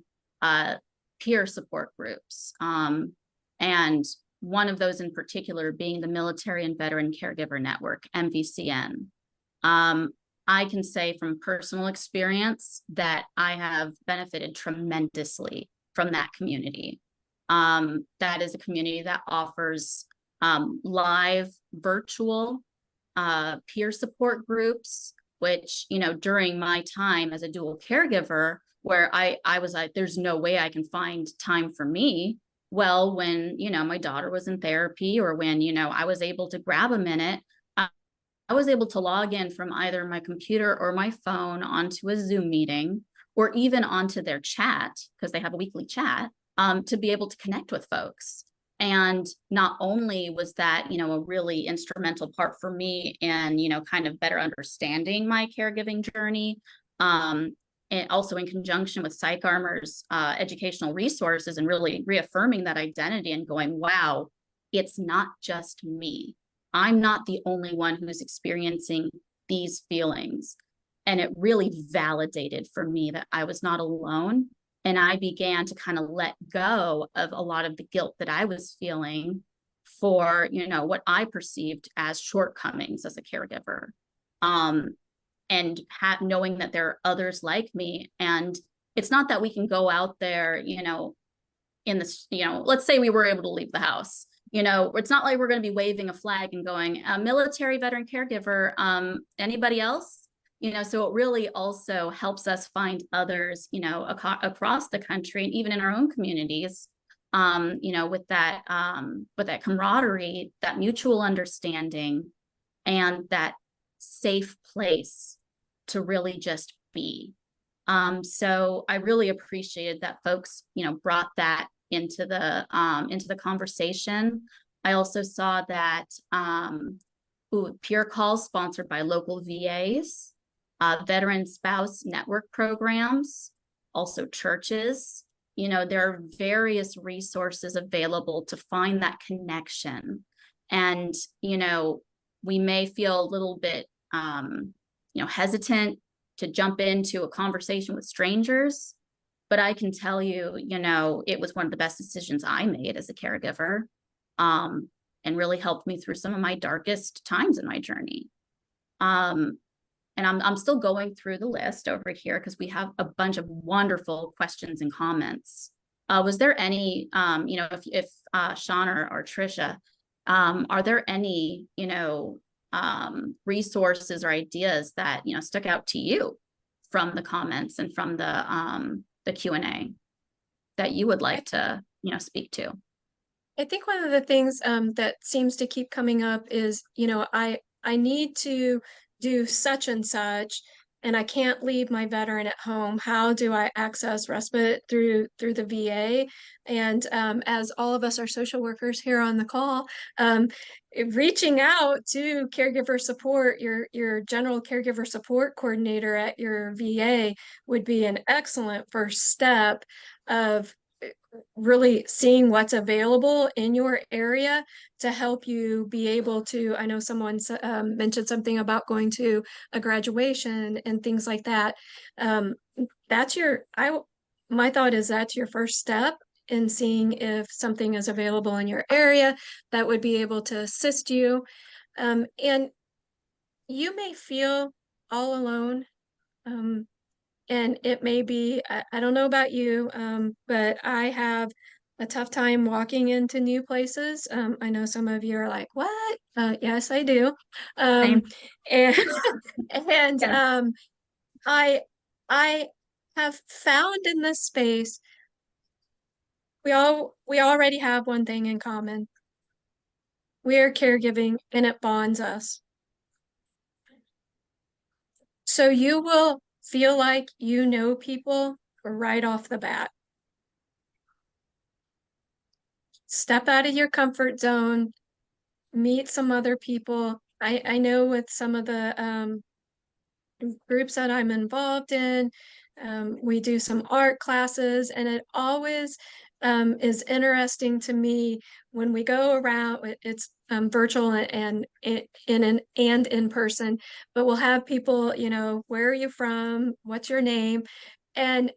Speaker 1: peer support groups. And one of those in particular being the Military and Veteran Caregiver Network, MVCN. I can say from personal experience that I have benefited tremendously from that community. That is a community that offers live virtual peer support groups, which, you know, during my time as a dual caregiver, where I was like, there's no way I can find time for me. Well, when, you know, my daughter was in therapy, or when, you know, I was able to grab a minute, I was able to log in from either my computer or my phone onto a Zoom meeting, or even onto their chat, because they have a weekly chat, to be able to connect with folks. And not only was that, you know, a really instrumental part for me in, you know, kind of better understanding my caregiving journey, and also in conjunction with PsychArmor's educational resources, and really reaffirming that identity and going, wow, it's not just me. I'm not the only one who's experiencing these feelings. And it really validated for me that I was not alone. And I began to kind of let go of a lot of the guilt that I was feeling for, you know, what I perceived as shortcomings as a caregiver. And knowing that there are others like me. And it's not that we can go out there, you know, in this, you know, let's say we were able to leave the house. You know, it's not like we're going to be waving a flag and going, military veteran caregiver, anybody else? You know, so it really also helps us find others, you know, across the country and even in our own communities, you know, with that camaraderie, that mutual understanding, and that safe place to really just be. So I really appreciated that folks, you know, brought that into the conversation. I also saw that peer calls sponsored by local VAs, veteran spouse network programs, also churches. You know, there are various resources available to find that connection. And, you know, we may feel a little bit, you know, hesitant to jump into a conversation with strangers. but I can tell you, it was one of the best decisions I made as a caregiver, and really helped me through some of my darkest times in my journey. And I'm still going through the list over here because we have a bunch of wonderful questions and comments. Was there any, if Shawn or Trisha, are there any, resources or ideas that, stuck out to you from the comments and from the Q&A that you would like to, speak to?
Speaker 3: I think one of the things that seems to keep coming up is, I need to do such and such, and I can't leave my veteran at home. How do I access respite through the VA? And as all of us are social workers here on the call, reaching out to caregiver support, your general caregiver support coordinator at your VA would be an excellent first step of really seeing what's available in your area to help you be able to, I know someone mentioned something about going to a graduation and things like that. That's my thought is that's your first step in seeing if something is available in your area that would be able to assist you. And you may feel all alone. And it may be, I don't know about you, but I have a tough time walking into new places. I know some of you are like, what? Yes, I do. And and
Speaker 1: Yes.
Speaker 3: I have found in this space, we already have one thing in common. We are caregiving, and it bonds us. So you will feel like you know people right off the bat. Step out of your comfort zone, meet some other people. I know with some of the groups that I'm involved in, we do some art classes, and it always is interesting to me when we go around. It's virtual and in person, but we'll have people, where are you from? What's your name? And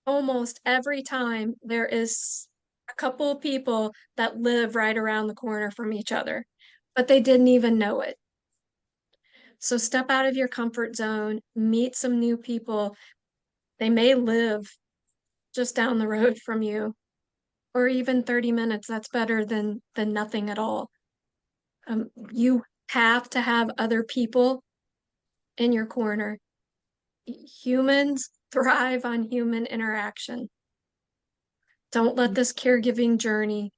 Speaker 3: almost every time there is a couple of people that live right around the corner from each other, but they didn't even know it. So step out of your comfort zone, meet some new people. They may live just down the road from you, or even 30 minutes. That's better than nothing at all. You have to have other people in your corner. Humans thrive on human interaction. Don't let this caregiving journey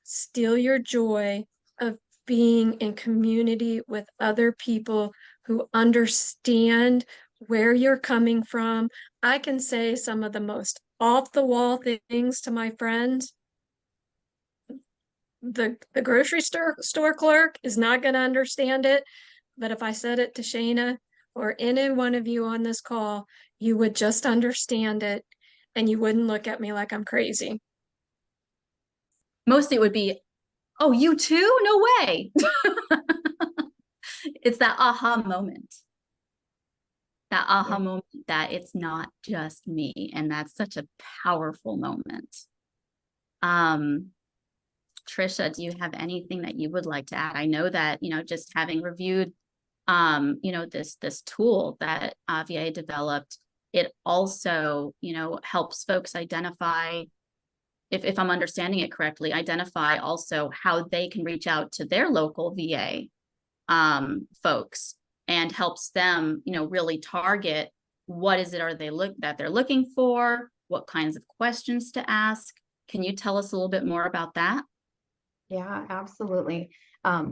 Speaker 3: steal your joy of being in community with other people who understand where you're coming from. I can say some of the most off the wall things to my friends. The grocery store clerk is not going to understand it, but if I said it to Shaina or any one of you on this call, you would just understand it, and you wouldn't look at me like I'm crazy.
Speaker 1: Mostly it would be, oh, you too? No way. It's that aha moment. That aha moment that it's not just me. And that's such a powerful moment. Trisha, do you have anything that you would like to add? I know that, just having reviewed, this tool that VA developed, it also, helps folks identify, if I'm understanding it correctly, identify also how they can reach out to their local VA folks, and helps them, really target what is it that they're looking for, what kinds of questions to ask. Can you tell us a little bit more about that?
Speaker 2: Yeah, absolutely. As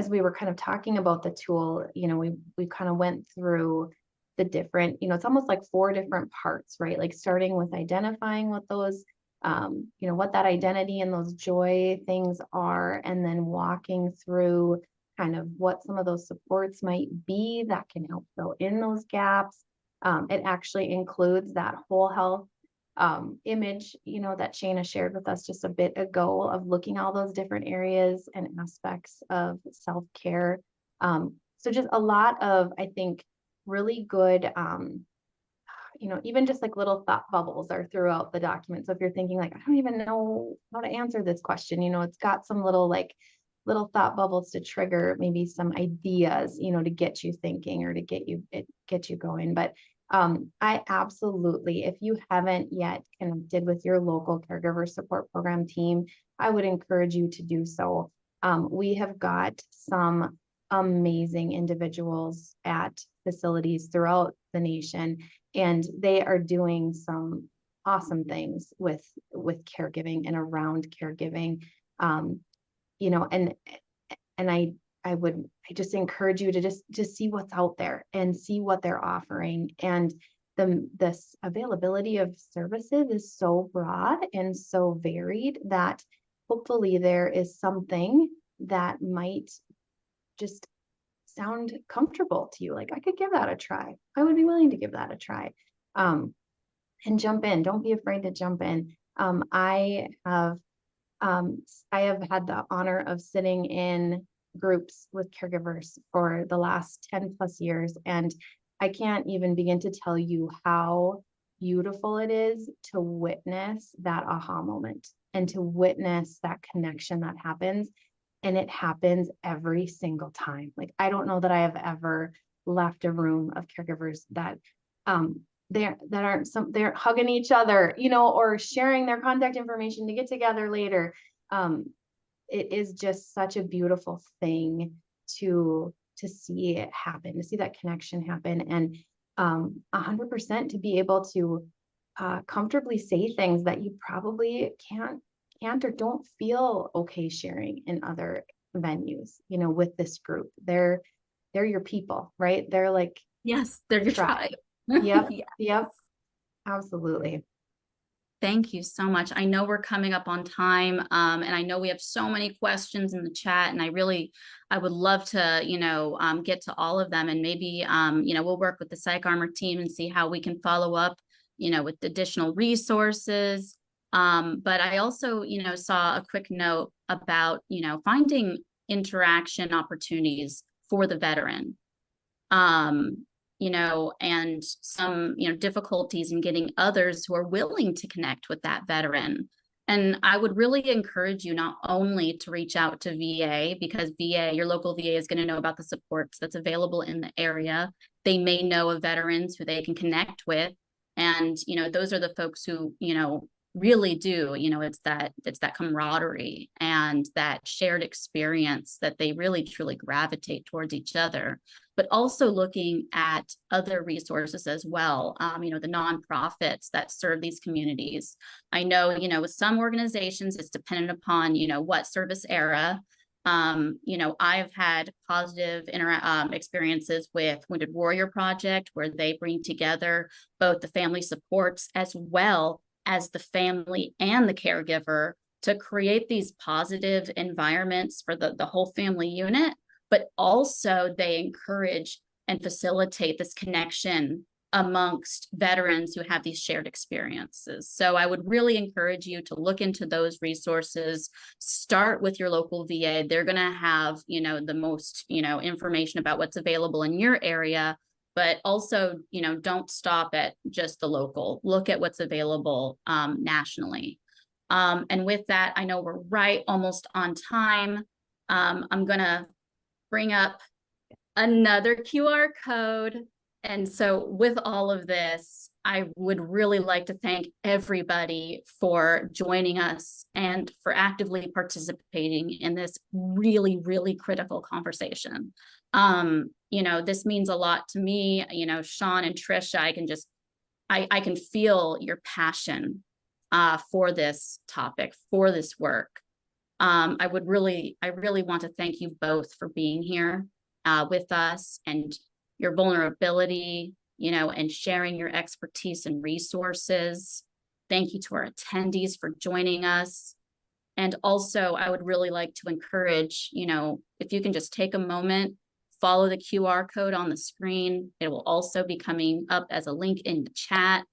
Speaker 2: we were kind of talking about the tool, we kind of went through the different, it's almost like 4 different parts, right? Like starting with identifying what those, what that identity and those joy things are, and then walking through kind of what some of those supports might be that can help fill in those gaps. It actually includes that whole health image, that Shaina shared with us just a bit ago, of looking at all those different areas and aspects of self-care. So just a lot of, I think, really good even just like little thought bubbles are throughout the document. So if you're thinking like, I don't even know how to answer this question, it's got some little thought bubbles to trigger maybe some ideas, to get you thinking or to get you going. But I absolutely, if you haven't yet connected with your local caregiver support program team, I would encourage you to do so. We have got some amazing individuals at facilities throughout the nation, and they are doing some awesome things with caregiving and around caregiving. And I just encourage you to just see what's out there and see what they're offering. And this availability of services is so broad and so varied that hopefully there is something that might just sound comfortable to you. Like, I could give that a try. I would be willing to give that a try. And jump in. Don't be afraid to jump in. I have had the honor of sitting in groups with caregivers for the last 10 plus years. And I can't even begin to tell you how beautiful it is to witness that aha moment and to witness that connection that happens. And it happens every single time. Like, I don't know that I have ever left a room of caregivers that they're hugging each other, or sharing their contact information to get together later. It is just such a beautiful thing to see it happen, to see that connection happen, and 100% to be able to comfortably say things that you probably can't or don't feel okay sharing in other venues, with this group. They're your people, right? They're like,
Speaker 1: yes, they're your tribe.
Speaker 2: Yep.
Speaker 1: Yes.
Speaker 2: Yep. Absolutely.
Speaker 1: Thank you so much. I know we're coming up on time, and I know we have so many questions in the chat, and I would love to, get to all of them, and maybe, we'll work with the PsychArmor team and see how we can follow up, with additional resources. But I also, saw a quick note about, finding interaction opportunities for the veteran. And some, difficulties in getting others who are willing to connect with that veteran. And I would really encourage you not only to reach out to VA, because your local VA is going to know about the supports that's available in the area. They may know of veterans who they can connect with. And, those are the folks who, really do, it's that camaraderie and that shared experience that they really truly gravitate towards each other. But also looking at other resources as well, the nonprofits that serve these communities. I know, with some organizations, it's dependent upon, what service era. I've had positive experiences with Wounded Warrior Project, where they bring together both the family supports as well as the family and the caregiver to create these positive environments for the whole family unit. But also they encourage and facilitate this connection amongst veterans who have these shared experiences. So I would really encourage you to look into those resources. Start with your local VA. They're going to have, the most, information about what's available in your area, but also, don't stop at just the local. Look at what's available nationally. And with that, I know we're right almost on time. I'm going to bring up another QR code. And so with all of this, I would really like to thank everybody for joining us and for actively participating in this really, really critical conversation. This means a lot to me. Shawn and Trisha, I can feel your passion for this topic, for this work. I really want to thank you both for being here with us, and your vulnerability, and sharing your expertise and resources. Thank you to our attendees for joining us. And also, I would really like to encourage, if you can just take a moment, follow the QR code on the screen. It will also be coming up as a link in the chat.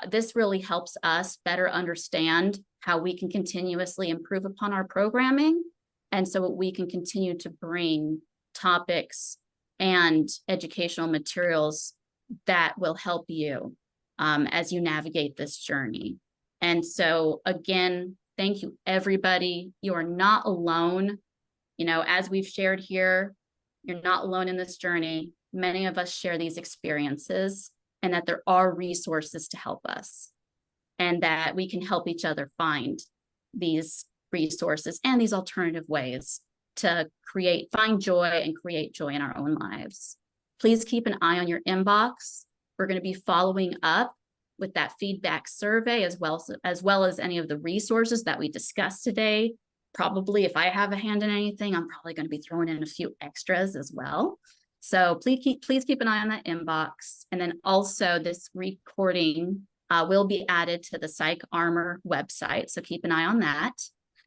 Speaker 1: This really helps us better understand how we can continuously improve upon our programming, and so we can continue to bring topics and educational materials that will help you as you navigate this journey. And so again, thank you, everybody. You are not alone. You know, as we've shared here, you're not alone in this journey. Many of us share these experiences, and that there are resources to help us, and that we can help each other find these resources and these alternative ways to find joy and create joy in our own lives. Please keep an eye on your inbox. We're going to be following up with that feedback survey, as well as any of the resources that we discussed today. Probably if I have a hand in anything, I'm probably going to be throwing in a few extras as well. So please keep an eye on that inbox. And then also this recording will be added to the PsychArmor website. So keep an eye on that.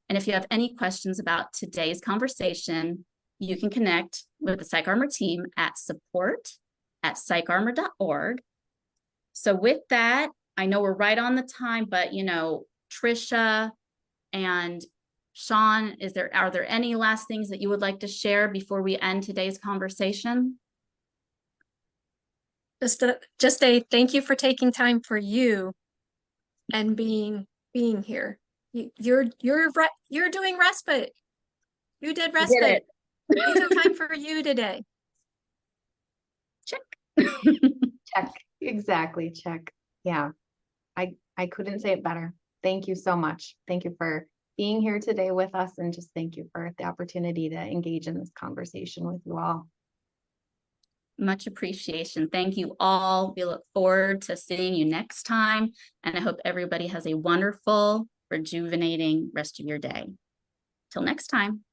Speaker 1: And if you have any questions about today's conversation, you can connect with the PsychArmor team at support@psycharmor.org. So with that, I know we're right on the time, but you know, Trisha and Shawn, are there any last things that you would like to share before we end today's conversation?
Speaker 3: Just a thank you for taking time for you and being here. You're doing respite. You did respite. You took time for you today.
Speaker 1: Check.
Speaker 2: Check. Exactly. Check. Yeah. I couldn't say it better. Thank you so much. Thank you for being here today with us, and just thank you for the opportunity to engage in this conversation with you all.
Speaker 1: Much appreciation. Thank you all. We look forward to seeing you next time. And I hope everybody has a wonderful, rejuvenating rest of your day. Till next time.